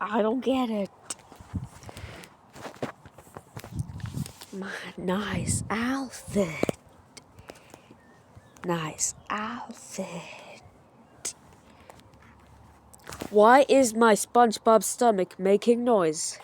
I don't get it. My nice outfit. Nice outfit. Why is my SpongeBob stomach making noise?